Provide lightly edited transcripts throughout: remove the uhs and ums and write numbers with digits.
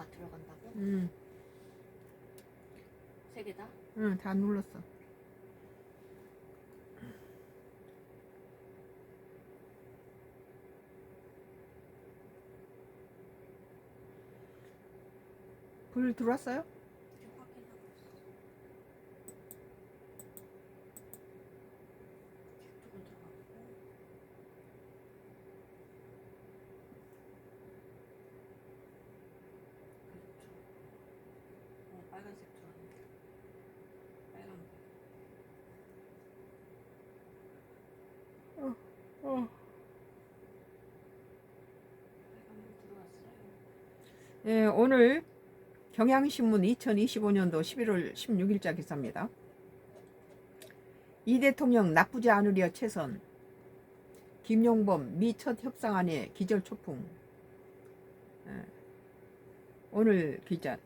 다 들어간다고? 응, 세 개 다? 응, 다 눌렀어. 불 들어왔어요? 지금 확인하고 있어. 이쪽은 들어갔고. 그렇죠. 빨간색 들어왔네. 빨간색. 어. 빨간색 들어왔어요. 예, 오늘 경향신문 2025년도 11월 16일자 기사입니다. 이 대통령 나쁘지 않으려 최선. 김용범 미 첫 협상안에 기절초풍. 예, 오늘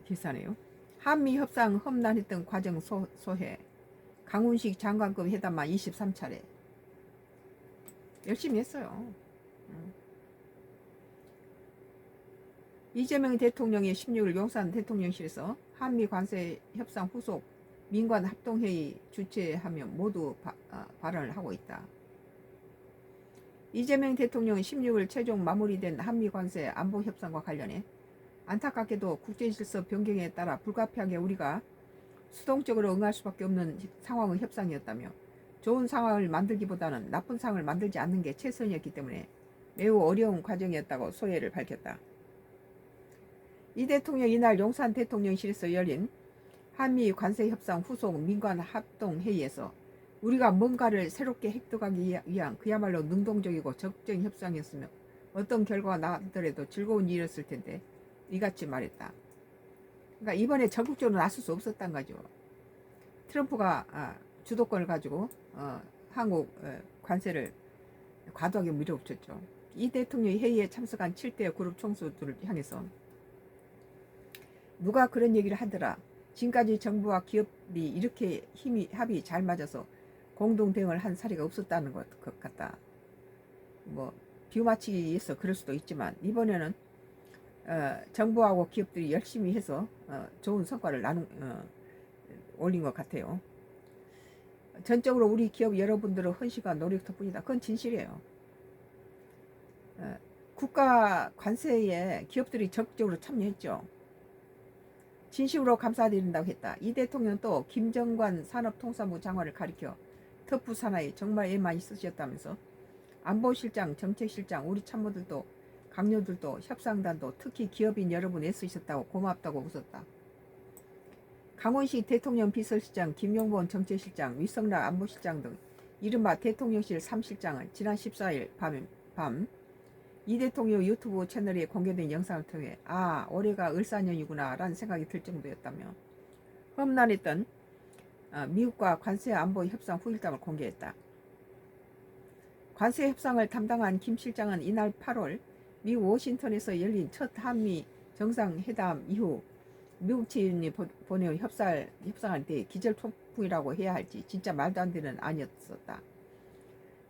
기사네요. 한미 협상 험난했던 과정 소회. 강훈식 장관급 회담만 23차례. 열심히 했어요. 이재명 대통령이 16일 용산 대통령실에서 한미 관세 협상 후속 민관 합동회의 주최하며 모두 발언을 하고 있다. 이재명 대통령은 16일 최종 마무리된 한미 관세 안보 협상과 관련해 안타깝게도 국제질서 변경에 따라 불가피하게 우리가 수동적으로 응할 수밖에 없는 상황의 협상이었다며 좋은 상황을 만들기보다는 나쁜 상황을 만들지 않는 게 최선이었기 때문에 매우 어려운 과정이었다고 소회를 밝혔다. 이 대통령 이날 용산 대통령실에서 열린 한미 관세 협상 후속 민관 합동 회의에서 우리가 뭔가를 새롭게 획득하기 위한 그야말로 능동적이고 적극적인 협상이었으며 어떤 결과가 나더라도 즐거운 일이었을 텐데 이같이 말했다. 그러니까 이번에 적극적으로 나설 수 없었단 거죠. 트럼프가 주도권을 가지고 한국 관세를 과도하게 밀어붙였죠. 이 대통령이 회의에 참석한 7대 그룹 총수들을 향해서 누가 그런 얘기를 하더라. 지금까지 정부와 기업이 이렇게 합이 잘 맞아서 공동 대응을 한 사례가 없었다는 것 같다. 뭐 비유맞추기 위해서 그럴 수도 있지만 이번에는 정부하고 기업들이 열심히 해서 좋은 성과를 올린 것 같아요. 전적으로 우리 기업 여러분들의 헌신과 노력 덕분이다. 그건 진실이에요. 국가 관세에 기업들이 적극적으로 참여했죠. 진심으로 감사드린다고 했다. 이 대통령 또 김정관 산업통상부 장관을 가리켜 터프 사나이 정말 애 많이 쓰셨다면서 안보실장, 정책실장, 우리 참모들도 강요들도 협상단도 특히 기업인 여러분 애쓰셨다고 고맙다고 웃었다. 강원식 대통령 비서실장, 김용범 정책실장, 위성락 안보실장 등 이른바 대통령실 3실장은 지난 14일 밤 이 대통령 유튜브 채널에 공개된 영상을 통해 올해가 을사년이구나 라는 생각이 들 정도였다며 험난했던 미국과 관세 안보 협상 후일담을 공개했다. 관세 협상을 담당한 김 실장은 이날 8월 미국 워싱턴에서 열린 첫 한미 정상회담 이후 미국 측이 보내온 협상에 대해 기절초풍이라고 해야 할지 진짜 말도 안 되는 아니었었다.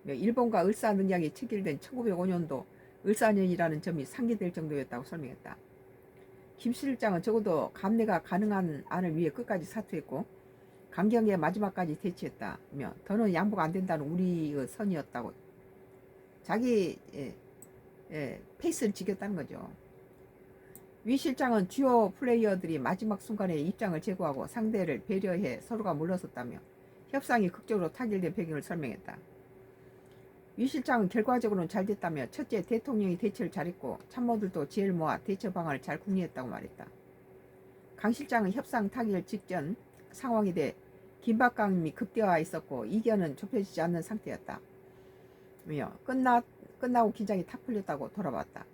일본과 을사 능력이 체결된 1905년도 을사년이라는 점이 상기될 정도였다고 설명했다. 김 실장은 적어도 감내가 가능한 안을 위해 끝까지 사투했고 강경의 마지막까지 대치했다며 더는 양보가 안 된다는 우리의 선이었다고 자기 페이스를 지켰다는 거죠. 위 실장은 주요 플레이어들이 마지막 순간에 입장을 제고하고 상대를 배려해 서로가 물러섰다며 협상이 극적으로 타결된 배경을 설명했다. 위 실장은 결과적으로는 잘 됐다며 첫째 대통령이 대처를 잘했고 참모들도 지혜를 모아 대처 방안을 잘 궁리했다고 말했다. 강 실장은 협상 타결 직전 상황에 대해 긴박감이 극대화 있었고 이견은 좁혀지지 않는 상태였다. 끝나고 긴장이 탁 풀렸다고 돌아봤다.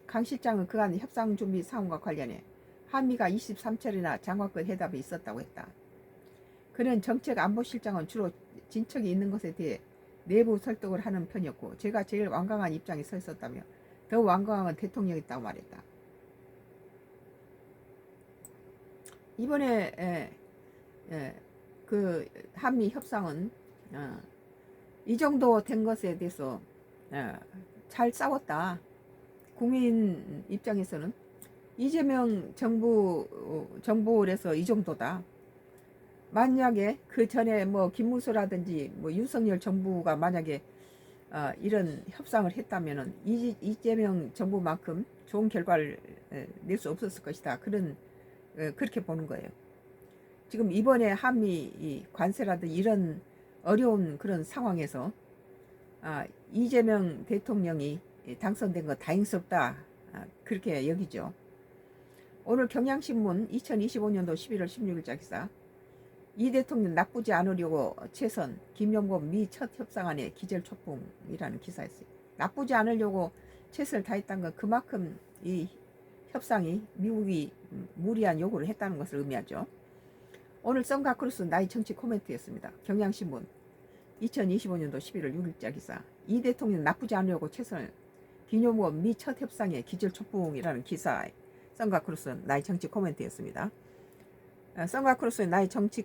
강 실장은 그간 협상 준비 상황과 관련해 한미가 23차례나 장관급 회담이 있었다고 했다. 그는 정책 안보실장은 주로 진척이 있는 것에 대해 내부 설득을 하는 편이었고 제가 제일 완강한 입장에 서 있었다며 더 완강한 대통령이었다고 말했다. 이번에 그 한미 협상은 이 정도 된 것에 대해서 잘 싸웠다. 국민 입장에서는 이재명 정부에서 이 정도다. 만약에 그 전에 뭐 김문수라든지 뭐 윤석열 정부가 만약에 이런 협상을 했다면은 이재명 정부만큼 좋은 결과를 낼 수 없었을 것이다. 그렇게 보는 거예요. 지금 이번에 한미 이 관세라든지 이런 어려운 그런 상황에서 이재명 대통령이 당선된 거 다행스럽다. 그렇게 여기죠. 오늘 경향신문 2025년도 11월 16일자 기사. 이 대통령 나쁘지 않으려고 최선 김용범 미 첫 협상안에 기절초풍이라는 기사였어요. 나쁘지 않으려고 최선을 다했다는 건 그만큼 이 협상이 미국이 무리한 요구를 했다는 것을 의미하죠. 오늘 썬가크루스 나의 정치 코멘트였습니다. 경향신문 2025년도 11월 6일자 기사. 이 대통령 나쁘지 않으려고 최선을 김용범 미 첫 협상에 기절초풍이라는 기사. 썬가크루스 나의 정치 코멘트였습니다. 썬가크루스의 나의 정치